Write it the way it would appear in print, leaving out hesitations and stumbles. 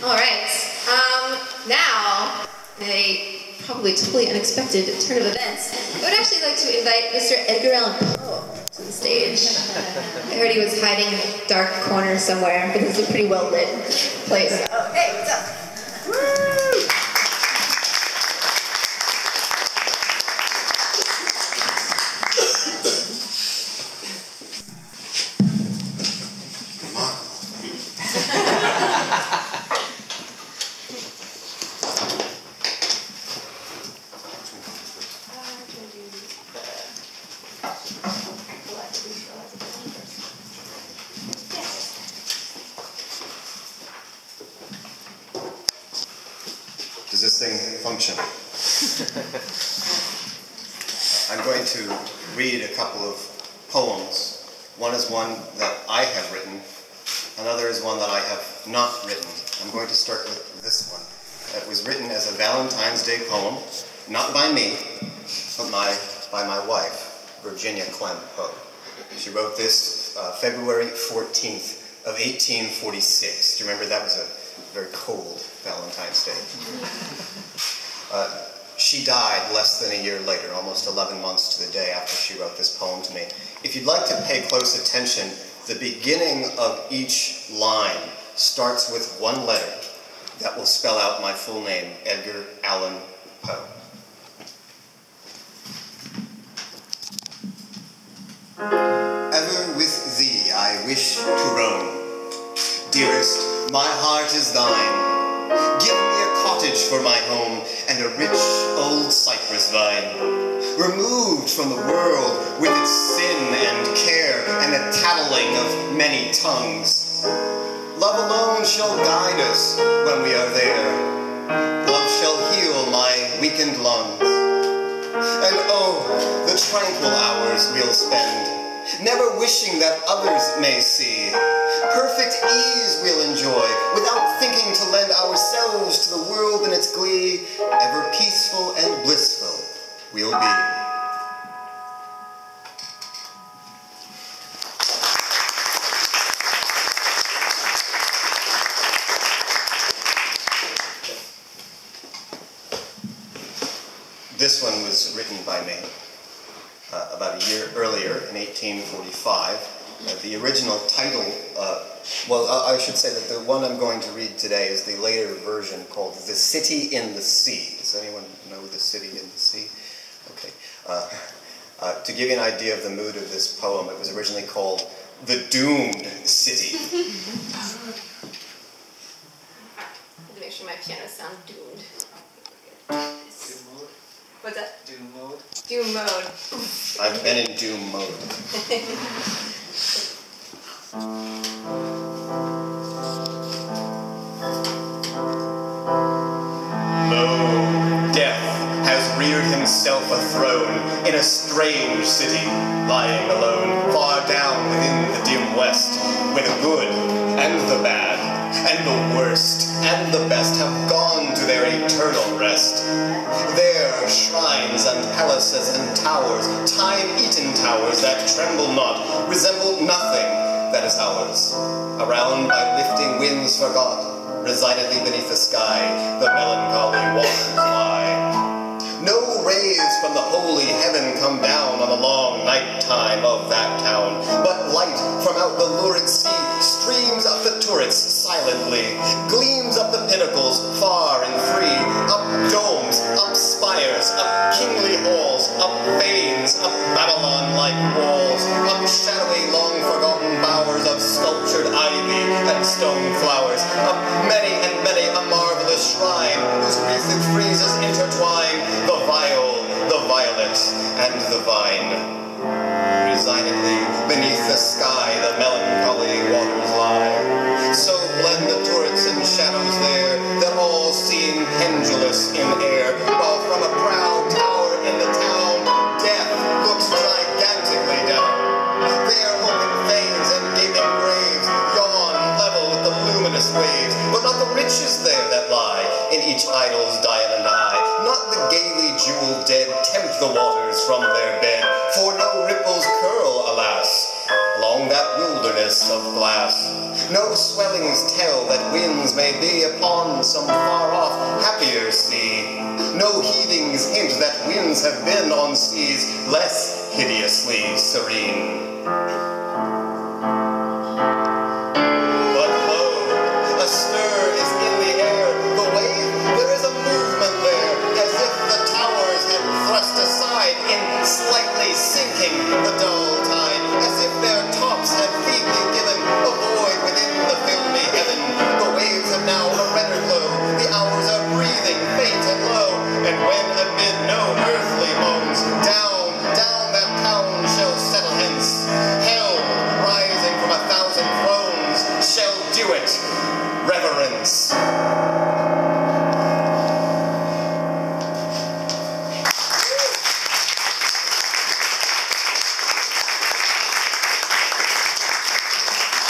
All right. Now, a probably totally unexpected turn of events. I would actually like to invite Mr. Edgar Allan Poe to the stage. I heard he was hiding in a dark corner somewhere, but this is a pretty well-lit place. Oh, hey, what's up? Woo! Does this thing function? I'm going to read a couple of poems. One is one that I have written. Another is one that I have not written. I'm going to start with this one. It was written as a Valentine's Day poem, not by me, but by my wife, Virginia Clem Poe. She wrote this February 14th of 1846. Do you remember that was a very cold Valentine's Day? She died less than a year later, almost 11 months to the day after she wrote this poem to me. If you'd like to pay close attention, the beginning of each line starts with one letter that will spell out my full name, Edgar Allan Poe. Ever with thee I wish to roam. Dearest, my heart is thine. Give me a cottage for my home and a rich old cypress vine. Removed from the world with its sin and care and a tattling of many tongues. Love alone shall guide us when we are there. Love shall heal my weakened lungs. And oh, the tranquil hours we'll spend, never wishing that others may see. Perfect ease we'll enjoy, without thinking to lend ourselves to the world in its glee. Ever peaceful and blissful we'll be. This one was written by me about a year earlier, in 1845. The original title, well, I should say that the one I'm going to read today is the later version called The City in the Sea. Does anyone know The City in the Sea? Okay. To give you an idea of the mood of this poem, it was originally called The Doomed City. To make sure my piano sounds doomed. Doom mode? What's that? Doom mode? Doom mode. I've been in doom mode. Lo, death has reared himself a throne in a strange city, lying alone, far down within the dim west, where the good and the bad, and the worst and the best have gone to their eternal rest. There are shrines and palaces and towers, time-eaten towers that tremble not, resemble nothing that is ours. Around by lifting winds forgot, resignedly beneath the sky, the melancholy waters lie. No rays from the holy heaven come down on the long night time of that town, but light from out the lurid sea streams up the turrets silently, gleams up the pinnacles far and free, up domes, up spires, up kingly halls, up fanes, up Babylon-like walls, up shadowy long-forgotten bowers of sculptured ivy and stone flowers, up many and many a marvelous shrine whose wreathed friezes intertwine the viol, the violet, and the vine. Resignedly beneath the sky the melancholy waters lie. So blend the turrets and shadows there that all seem pendulous in air, while from a proud tower in the town death looks gigantically down. There open veins and gaping graves yawn level with the luminous waves, but not the riches there that lie in each idol's diamond eye. Not the gaily jeweled dead tempt the waters from their bed, for no ripples curl, alas. Long along that wilderness of glass. No swellings tell that winds may be upon some far-off, happier sea. No heavings hint that winds have been on seas less hideously serene. But lo, a stir is in the air. The wave, there is a movement there, as if the towers had thrust aside in slightly sinking the dull tide, as if their tops had feebly given a void within the filmy heaven. The waves have now a redder glow, the hours are breathing faint and low, and when amid no earthly moans, down that town shall settle hence. Hell, rising from 1,000 thrones, shall do it. Reverence.